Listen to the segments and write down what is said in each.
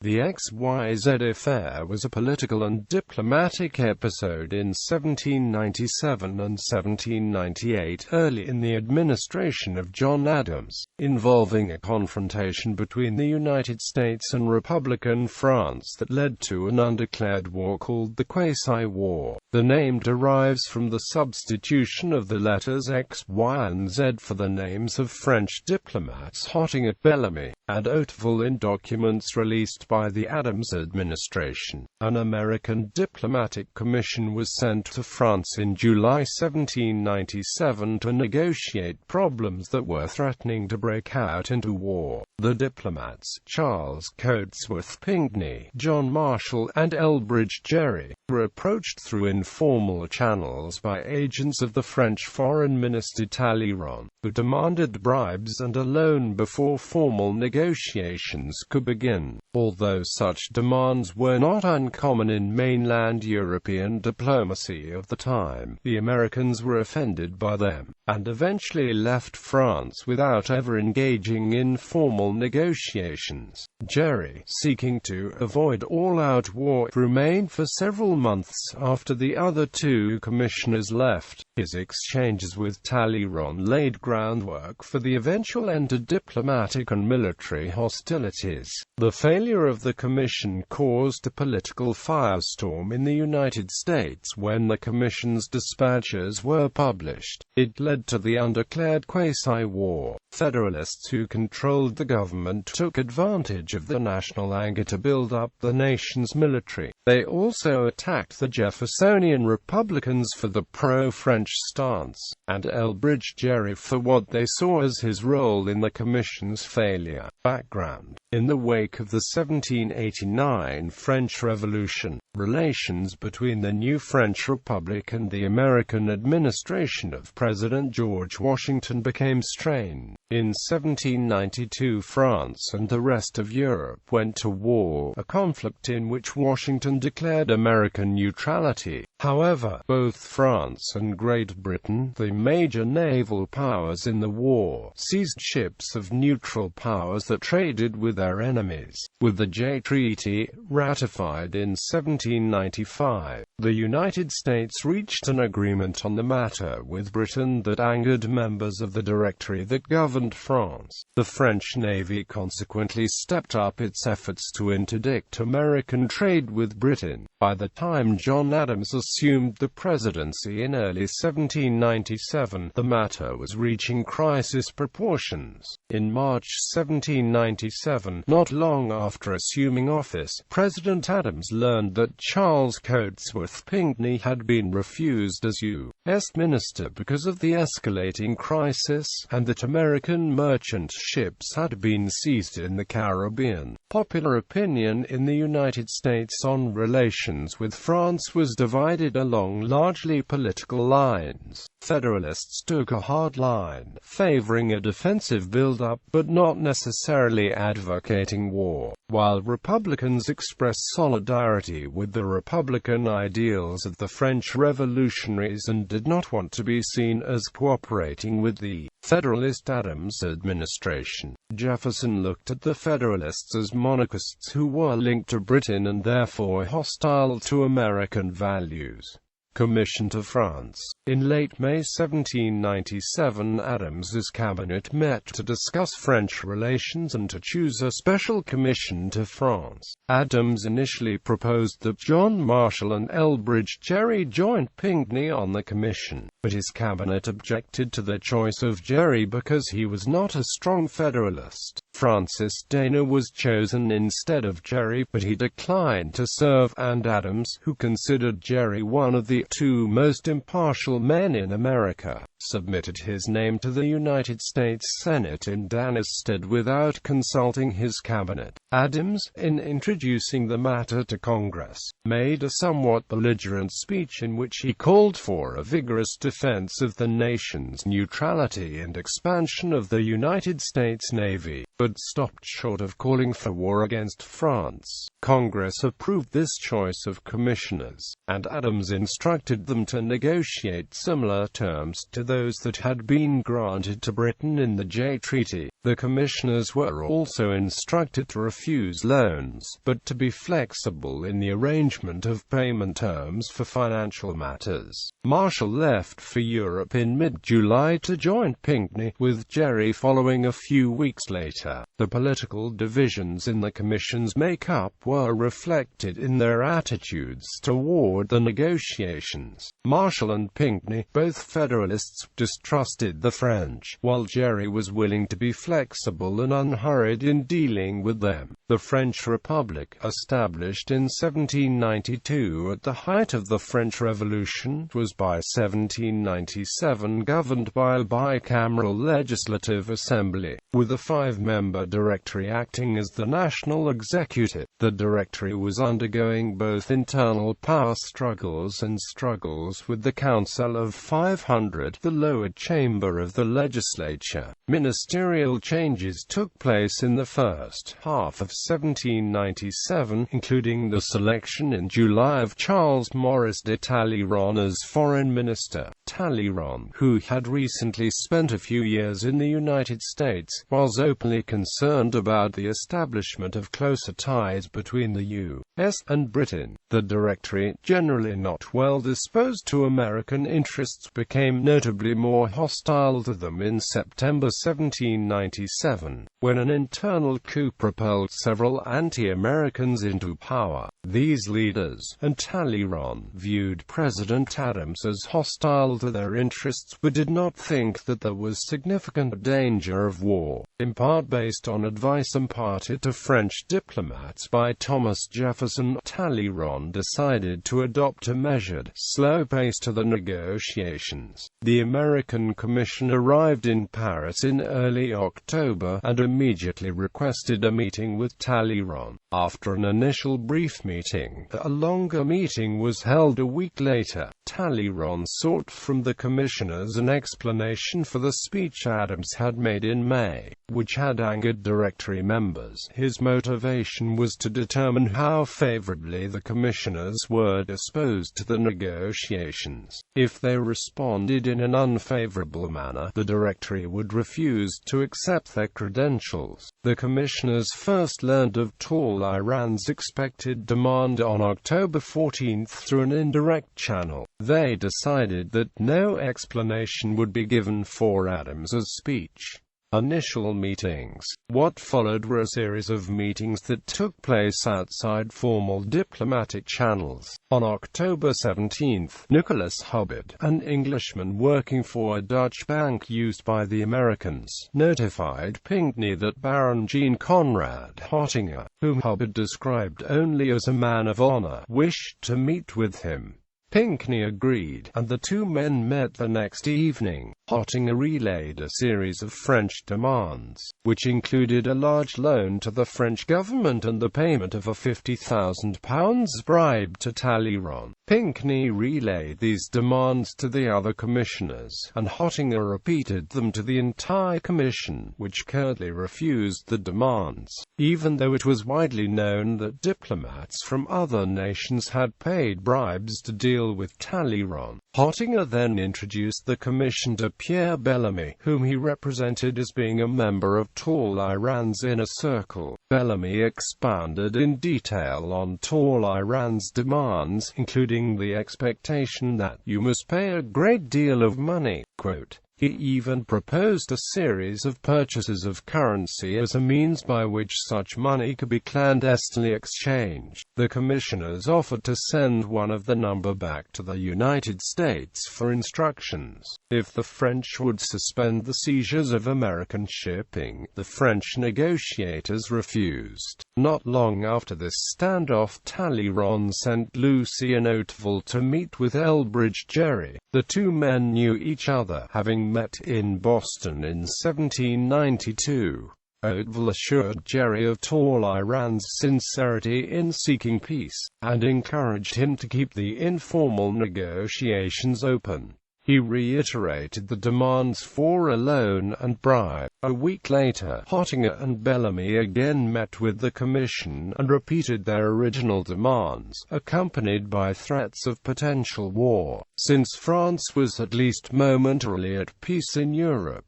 The XYZ Affair was a political and diplomatic episode in 1797 and 1798, early in the administration of John Adams, involving a confrontation between the United States and Republican France that led to an undeclared war called the Quasi-War. The name derives from the substitution of the letters X, Y, and Z for the names of French diplomats Hottinguer, Bellamy, and Hauteval in documents released by the Adams administration. An American diplomatic commission was sent to France in July 1797 to negotiate problems that were threatening to break out into war. The diplomats, Charles Cotesworth Pinckney, John Marshall, and Elbridge Gerry, were approached through informal channels by agents of the French Foreign Minister Talleyrand, who demanded bribes and a loan before formal negotiations could begin. Although such demands were not uncommon in mainland European diplomacy of the time, the Americans were offended by them, and eventually left France without ever engaging in formal negotiations. Gerry, seeking to avoid all-out war, remained for several months after the other two commissioners left. His exchanges with Talleyrand laid groundwork for the eventual end to diplomatic and military hostilities. The failure of the commission caused a political firestorm in the United States when the commission's dispatches were published. It led to the undeclared Quasi-War. Federalists who controlled the government took advantage of the national anger to build up the nation's military. They also attacked the Jeffersonian Republicans for the pro-French stance, and Elbridge Gerry for what they saw as his role in the Commission's failure. Background: in the wake of the 1789 French Revolution, relations between the new French Republic and the American administration of President George Washington became strained. In 1792, France and the rest of Europe went to war, a conflict in which Washington declared American neutrality. However, both France and Great Britain, the major naval powers in the war, seized ships of neutral powers that traded with their enemies. With the Jay Treaty, ratified in 1795, the United States reached an agreement on the matter with Britain that angered members of the Directory that governed France. The French Navy consequently stepped up its efforts to interdict American trade with Britain. By the time John Adams assumed the presidency in early 1797, the matter was reaching crisis proportions. In March 1797, not long after assuming office, President Adams learned that Charles Cotesworth Pinckney had been refused as U.S. minister because of the escalating crisis, and that American merchant ships had been seized in the Caribbean. Popular opinion in the United States on relations with France was divided along largely political lines. Federalists took a hard line, favoring a defensive build-up but not necessarily advocating war, while Republicans expressed solidarity with the Republican ideals of the French revolutionaries and did not want to be seen as cooperating with the Federalist Adams administration. Jefferson looked at the Federalists as monarchists who were linked to Britain and therefore hostile to American values. Commission to France. In late May 1797, Adams's cabinet met to discuss French relations and to choose a special commission to France. Adams initially proposed that John Marshall and Elbridge Gerry join Pinckney on the commission, but his cabinet objected to the choice of Gerry because he was not a strong Federalist. Francis Dana was chosen instead of Gerry, but he declined to serve, and Adams, who considered Gerry one of the two most impartial men in America, submitted his name to the United States Senate in Dana's stead without consulting his cabinet. Adams, in introducing the matter to Congress, made a somewhat belligerent speech in which he called for a vigorous defense of the nation's neutrality and expansion of the United States Navy. But had stopped short of calling for war against France. Congress approved this choice of commissioners, and Adams instructed them to negotiate similar terms to those that had been granted to Britain in the Jay Treaty. The commissioners were also instructed to refuse loans, but to be flexible in the arrangement of payment terms for financial matters. Marshall left for Europe in mid-July to join Pinckney, with Gerry following a few weeks later. The political divisions in the Commission's makeup were reflected in their attitudes toward the negotiations. Marshall and Pinckney, both Federalists, distrusted the French, while Gerry was willing to be flexible and unhurried in dealing with them. The French Republic, established in 1792 at the height of the French Revolution, was by 1797 governed by a bicameral legislative assembly, with a 5-member Directory acting as the national executive. The Directory was undergoing both internal power struggles and struggles with the Council of 500, the lower chamber of the legislature. Ministerial changes took place in the first half of 1797, including the selection in July of Charles Maurice de Talleyrand as Foreign Minister. Talleyrand, who had recently spent a few years in the United States, was openly concerned about the establishment of closer ties between the U.S. and Britain. The Directory, generally not well disposed to American interests, became notably more hostile to them in September 1797, when an internal coup propelled several anti-Americans into power. These leaders, and Talleyrand, viewed President Adams as hostile to their interests, but did not think that there was significant danger of war, in part based on advice imparted to French diplomats by Thomas Jefferson. Talleyrand decided to adopt a measured, slow pace to the negotiations. The American Commission arrived in Paris in early October, and immediately requested a meeting with Talleyrand. After an initial brief meeting, a longer meeting was held a week later. Talleyrand sought from the commissioners an explanation for the speech Adams had made in May, which had angered Directory members. His motivation was to determine how favorably the commissioners were disposed to the negotiations. If they responded in an unfavorable manner, the Directory would refuse to accept their credentials. The commissioners first learned of Talleyrand's expected demand on October 14 through an indirect channel. They decided that no explanation would be given for Adams's speech. Initial meetings. What followed were a series of meetings that took place outside formal diplomatic channels. On October 17, Nicholas Hubbard, an Englishman working for a Dutch bank used by the Americans, notified Pinckney that Baron Jean Conrad Hottinguer, whom Hubbard described only as a man of honor, wished to meet with him. Pinckney agreed, and the two men met the next evening. Hottinguer relayed a series of French demands, which included a large loan to the French government and the payment of a £50,000 bribe to Talleyrand. Pinckney relayed these demands to the other commissioners, and Hottinguer repeated them to the entire commission, which curtly refused the demands, even though it was widely known that diplomats from other nations had paid bribes to deal with Talleyrand. Hottinguer then introduced the commission to Pierre Bellamy, whom he represented as being a member of Talleyrand's inner circle. Bellamy expounded in detail on Talleyrand's demands, including the expectation that you must pay a great deal of money. Quote, he even proposed a series of purchases of currency as a means by which such money could be clandestinely exchanged. The commissioners offered to send one of the number back to the United States for instructions. If the French would suspend the seizures of American shipping, the French negotiators refused. Not long after this standoff, Talleyrand sent Lucien Hauteval to meet with Elbridge Gerry. The two men knew each other, having met in Boston in 1792. Hauteval assured Gerry of Talleyrand's sincerity in seeking peace, and encouraged him to keep the informal negotiations open. He reiterated the demands for a loan and bribe. A week later, Hottinguer and Bellamy again met with the Commission and repeated their original demands, accompanied by threats of potential war, since France was at least momentarily at peace in Europe.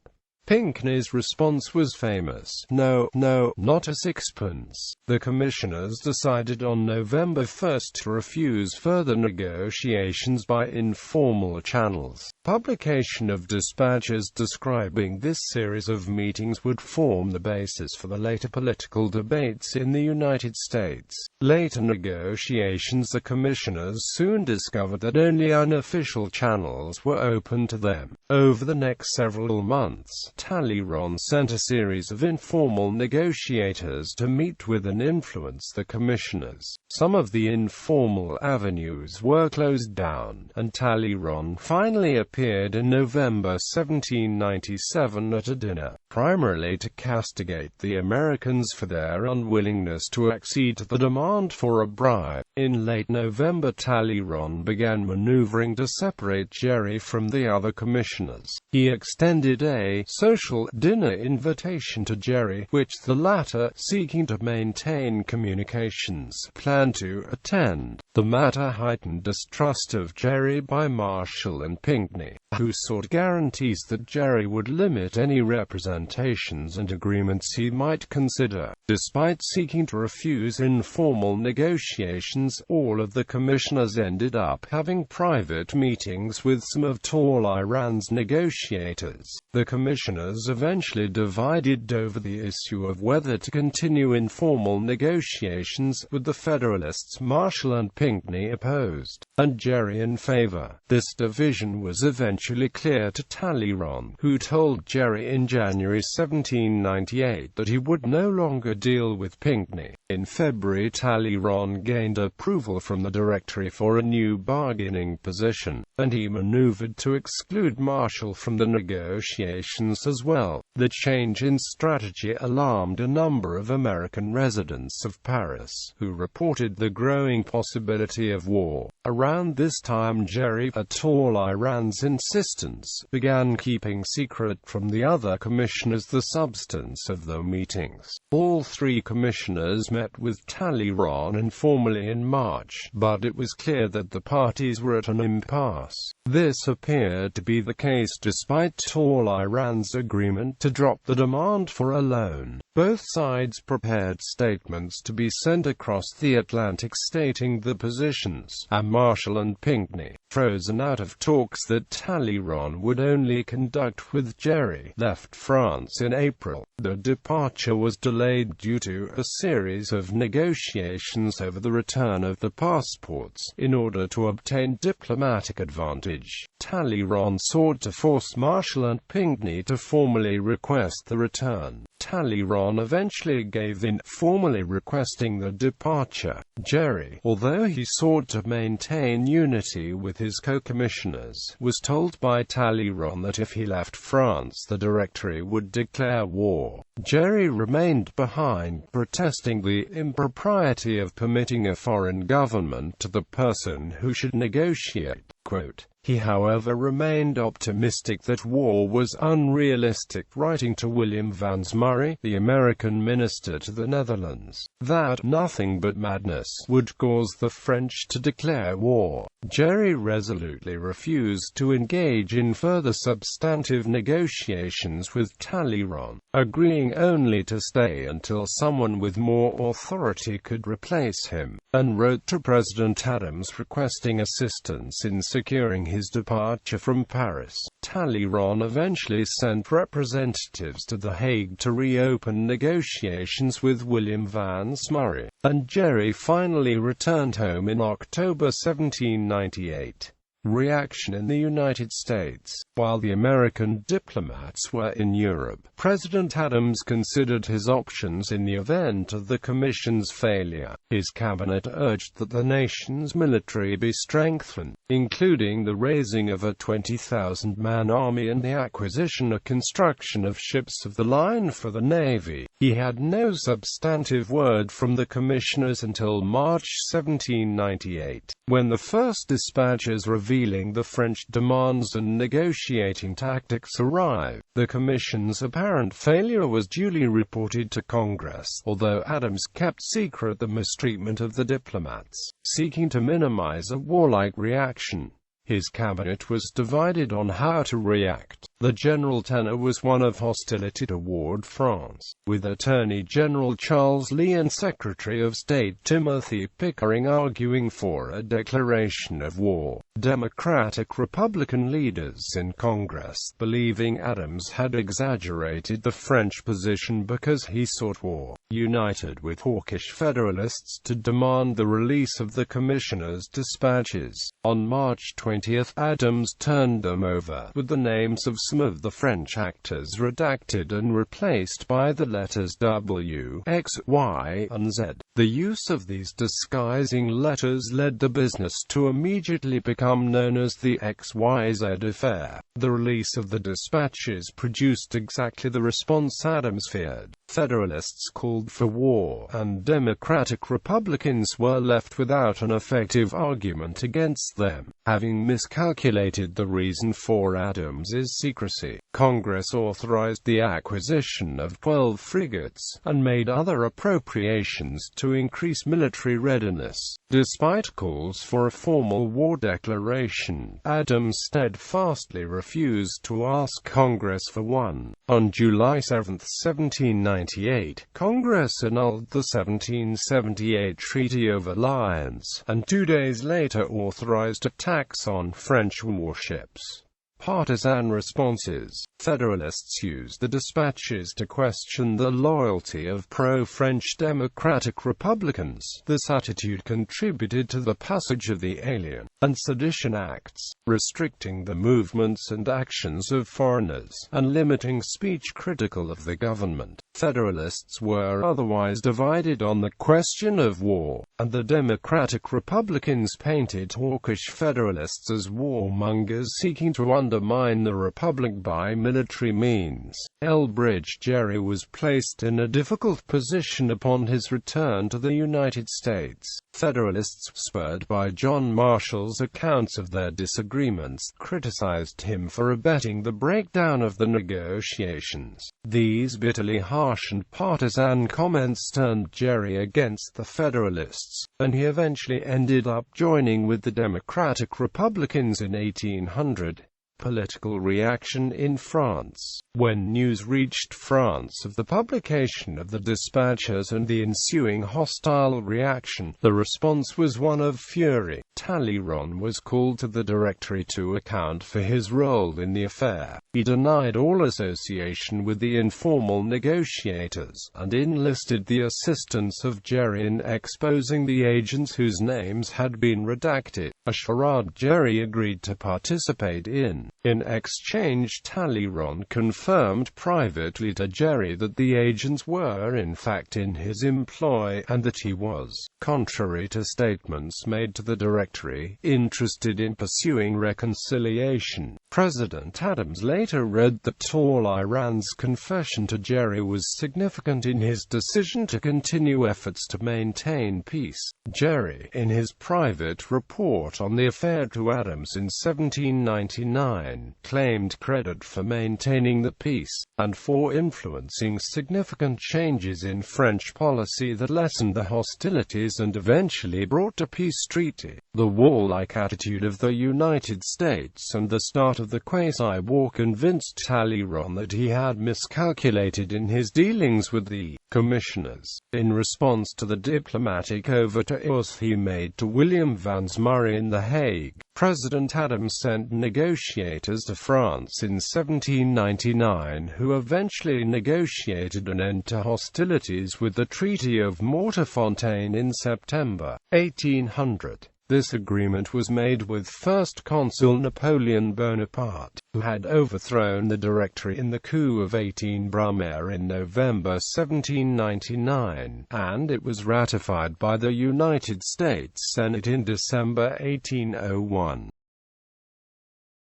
Pinckney's response was famous: "No, no, not a sixpence." The commissioners decided on November 1 to refuse further negotiations by informal channels. Publication of dispatches describing this series of meetings would form the basis for the later political debates in the United States. Later negotiations. The commissioners soon discovered that only unofficial channels were open to them. Over the next several months, Talleyrand sent a series of informal negotiators to meet with and influence the commissioners. Some of the informal avenues were closed down, and Talleyrand finally appeared in November 1797 at a dinner, primarily to castigate the Americans for their unwillingness to accede to the demand for a bribe. In late November, Talleyrand began maneuvering to separate Gerry from the other commissioners. He extended a social dinner invitation to Gerry, which the latter, seeking to maintain communications, planned to attend. The matter heightened distrust of Gerry by Marshall and Pinckney, who sought guarantees that Gerry would limit any representations and agreements he might consider. Despite seeking to refuse informal negotiations, all of the commissioners ended up having private meetings with some of Talleyrand's negotiators. The commissioners eventually divided over the issue of whether to continue informal negotiations, with the Federalists Marshall and Pinckney opposed, and Gerry in favor. This division was eventually clear to Talleyrand, who told Gerry in January 1798 that he would no longer deal with Pinckney. In February, Talleyrand gained approval from the Directory for a new bargaining position, and he maneuvered to exclude Marshall from the negotiations as well. The change in strategy alarmed a number of American residents of Paris, who reported the growing possibility of war. Around this time, Gerry, at Talleyrand's insistence, began keeping secret from the other commissioners the substance of the meetings. All three commissioners met with Talleyrand informally in March, but it was clear that the parties were at an impasse. This appeared to be the case despite Talleyrand's agreement to drop the demand for a loan. Both sides prepared statements to be sent across the Atlantic stating the positions, and Marshall and Pinckney, frozen out of talks that Talleyrand would only conduct with Gerry, left France in April. The departure was delayed due to a series of negotiations over the return of the passports, in order to obtain diplomatic advantage. Talleyrand sought to force Marshall and Pinckney to formally request the return. Talleyrand eventually gave in, formally requesting the departure. Gerry, although he sought to maintain unity with his co-commissioners, was told by Talleyrand that if he left France the Directory would declare war. Gerry remained behind, protesting the impropriety of permitting a foreign government to the person who should negotiate. Quote, he however remained optimistic that war was unrealistic, writing to William Vans Murray, the American minister to the Netherlands, that nothing but madness would cause the French to declare war. Gerry resolutely refused to engage in further substantive negotiations with Talleyrand, agreeing only to stay until someone with more authority could replace him, and wrote to President Adams requesting assistance in securing his departure from Paris. Talleyrand eventually sent representatives to The Hague to reopen negotiations with William Vans Murray, and Gerry finally returned home in October 1798. Reaction in the United States. While the American diplomats were in Europe, President Adams considered his options in the event of the Commission's failure. His cabinet urged that the nation's military be strengthened, including the raising of a 20,000-man army and the acquisition and construction of ships of the line for the Navy. He had no substantive word from the commissioners until March 1798, when the first dispatches revealed revealing the French demands and negotiating tactics arrived. The Commission's apparent failure was duly reported to Congress, although Adams kept secret the mistreatment of the diplomats, seeking to minimize a warlike reaction. His cabinet was divided on how to react. The general tenor was one of hostility toward France, with Attorney General Charles Lee and Secretary of State Timothy Pickering arguing for a declaration of war. Democratic-Republican leaders in Congress, believing Adams had exaggerated the French position because he sought war, united with hawkish Federalists to demand the release of the Commissioner's dispatches. On March 20, Adams turned them over, with the names of some of the French actors redacted and replaced by the letters W, X, Y, and Z. The use of these disguising letters led the business to immediately become known as the XYZ Affair. The release of the dispatches produced exactly the response Adams feared. Federalists called for war, and Democratic Republicans were left without an effective argument against them. Having miscalculated the reason for Adams's secrecy, Congress authorized the acquisition of 12 frigates, and made other appropriations to increase military readiness. Despite calls for a formal war declaration, Adams steadfastly refused to ask Congress for one. On July 7, 1798, Congress annulled the 1778 Treaty of Alliance, and 2 days later authorized a tax on French warships. Partisan responses. Federalists used the dispatches to question the loyalty of pro-French Democratic Republicans. This attitude contributed to the passage of the Alien and Sedition Acts, restricting the movements and actions of foreigners, and limiting speech critical of the government. Federalists were otherwise divided on the question of war, and the Democratic Republicans painted hawkish Federalists as warmongers seeking to undermine the Republic by military means. Elbridge Gerry was placed in a difficult position upon his return to the United States. Federalists, spurred by John Marshall's accounts of their disagreements, criticized him for abetting the breakdown of the negotiations. These bitterly harsh and partisan comments turned Gerry against the Federalists, and he eventually ended up joining with the Democratic Republicans in 1800. Political reaction in France. When news reached France of the publication of the dispatches and the ensuing hostile reaction, the response was one of fury. Talleyrand was called to the Directory to account for his role in the affair. He denied all association with the informal negotiators, and enlisted the assistance of Gerry in exposing the agents whose names had been redacted, a charade Gerry agreed to participate in. In exchange, Talleyrand confirmed privately to Gerry that the agents were in fact in his employ, and that he was, contrary to statements made to the Directory, interested in pursuing reconciliation. President Adams later read that Talleyrand's confession to Gerry was significant in his decision to continue efforts to maintain peace. Gerry, in his private report on the affair to Adams in 1799, claimed credit for maintaining the peace, and for influencing significant changes in French policy that lessened the hostilities and eventually brought a peace treaty. The warlike attitude of the United States and the start of the Quasi-War convinced Talleyrand that he had miscalculated in his dealings with the commissioners. In response to the diplomatic overtures he made to William Vans Murray in The Hague, President Adams sent negotiators to France in 1799 who eventually negotiated an end to hostilities with the Treaty of Mortefontaine in September 1800. This agreement was made with First Consul Napoleon Bonaparte, who had overthrown the Directory in the coup of 18 Brumaire in November 1799, and it was ratified by the United States Senate in December 1801.